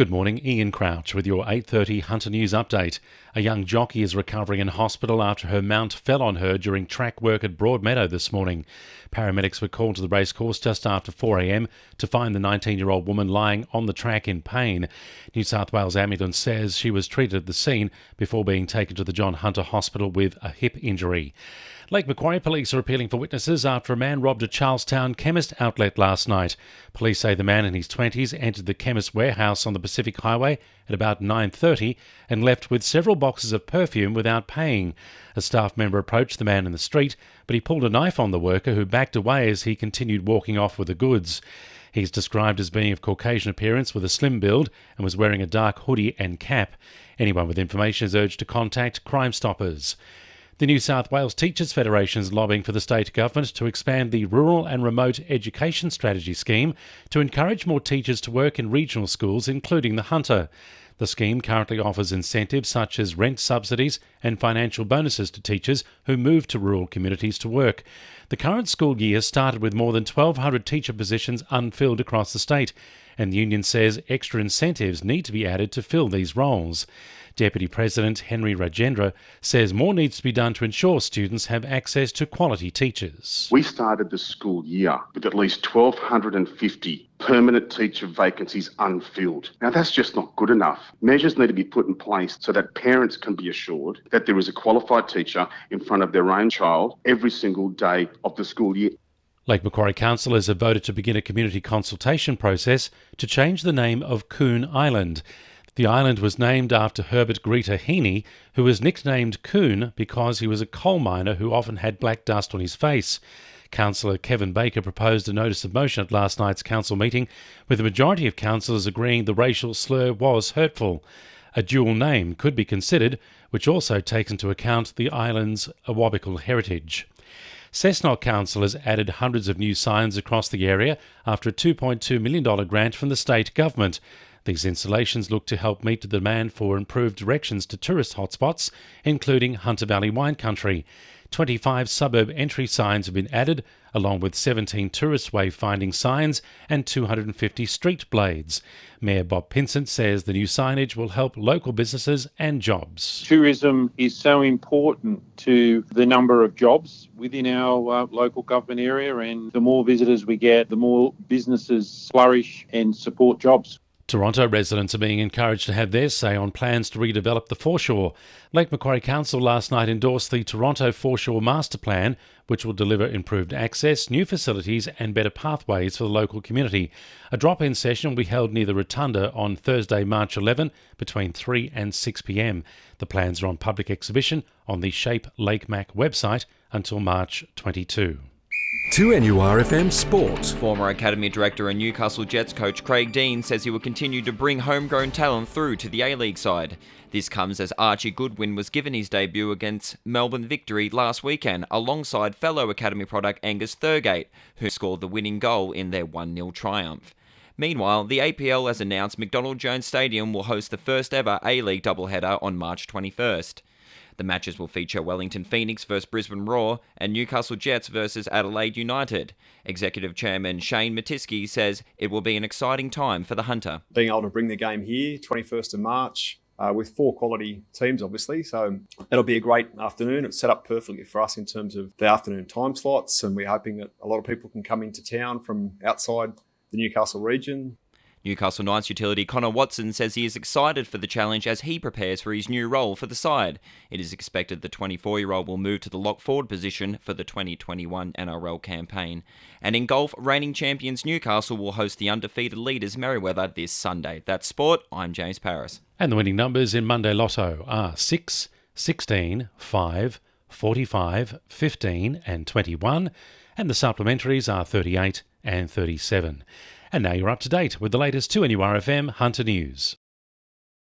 Good morning, Ian Crouch with your 8:30 Hunter News update. A young jockey is recovering in hospital after her mount fell on her during track work at Broadmeadow this morning. Paramedics were called to the racecourse just after 4 a.m. to find the 19-year-old woman lying on the track in pain. New South Wales Ambulance says she was treated at the scene before being taken to the John Hunter Hospital with a hip injury. Lake Macquarie police are appealing for witnesses after a man robbed a Charlestown chemist outlet last night. Police say the man in his 20s entered the chemist warehouse on the Pacific Highway at about 9:30 and left with several boxes of perfume without paying. A staff member approached the man in the street, but he pulled a knife on the worker, who backed away as he continued walking off with the goods. He's described as being of Caucasian appearance with a slim build and was wearing a dark hoodie and cap. Anyone with information is urged to contact Crime Stoppers. The New South Wales Teachers Federation is lobbying for the state government to expand the Rural and Remote Education Strategy scheme to encourage more teachers to work in regional schools, including the Hunter. The scheme currently offers incentives such as rent subsidies and financial bonuses to teachers who move to rural communities to work. The current school year started with more than 1,200 teacher positions unfilled across the state, and the union says extra incentives need to be added to fill these roles. Deputy President Henry Rajendra says more needs to be done to ensure students have access to quality teachers. We started the school year with at least 1,250 permanent teacher vacancies unfilled. Now, that's just not good enough. Measures need to be put in place so that parents can be assured that there is a qualified teacher in front of their own child every single day of the school year. Lake Macquarie councillors have voted to begin a community consultation process to change the name of Coon Island. The island was named after Herbert Greta Heaney, who was nicknamed Coon because he was a coal miner who often had black dust on his face. Councillor Kevin Baker proposed a notice of motion at last night's council meeting, with the majority of councillors agreeing the racial slur was hurtful. A dual name could be considered, which also takes into account the island's Awabakal heritage. Cessnock Council has added hundreds of new signs across the area after a $2.2 million grant from the state government. These installations look to help meet the demand for improved directions to tourist hotspots, including Hunter Valley Wine Country. 25 suburb entry signs have been added, along with 17 tourist wayfinding signs and 250 street blades. Mayor Bob Pinsent says the new signage will help local businesses and jobs. Tourism is so important to the number of jobs within our local government area, and the more visitors we get, the more businesses flourish and support jobs. Toronto residents are being encouraged to have their say on plans to redevelop the foreshore. Lake Macquarie Council last night endorsed the Toronto Foreshore Master Plan, which will deliver improved access, new facilities and better pathways for the local community. A drop-in session will be held near the Rotunda on Thursday, March 11, between 3 and 6 p.m. The plans are on public exhibition on the Shape Lake Mac website until March 22. 2NURFM Sport. Former Academy Director and Newcastle Jets coach Craig Dean says he will continue to bring homegrown talent through to the A-League side. This comes as Archie Goodwin was given his debut against Melbourne Victory last weekend alongside fellow Academy product Angus Thurgate, who scored the winning goal in their 1-0 triumph. Meanwhile, the APL has announced McDonald Jones Stadium will host the first ever A-League doubleheader on March 21st. The matches will feature Wellington Phoenix vs Brisbane Roar and Newcastle Jets vs Adelaide United. Executive Chairman Shane Matisky says it will be an exciting time for the Hunter. Being able to bring the game here, 21st of March, with 4 quality teams, obviously. So it'll be a great afternoon. It's set up perfectly for us in terms of the afternoon time slots, and we're hoping that a lot of people can come into town from outside the Newcastle region. Newcastle Knights utility Connor Watson says he is excited for the challenge as he prepares for his new role for the side. It is expected the 24-year-old will move to the lock-forward position for the 2021 NRL campaign. And in golf, reigning champions Newcastle will host the undefeated leaders Merewether this Sunday. That's sport. I'm James Paris. And the winning numbers in Monday Lotto are 6, 16, 5, 45, 15 and 21. And the supplementaries are 38 and 37. And now you're up to date with the latest 2NURFM Hunter News.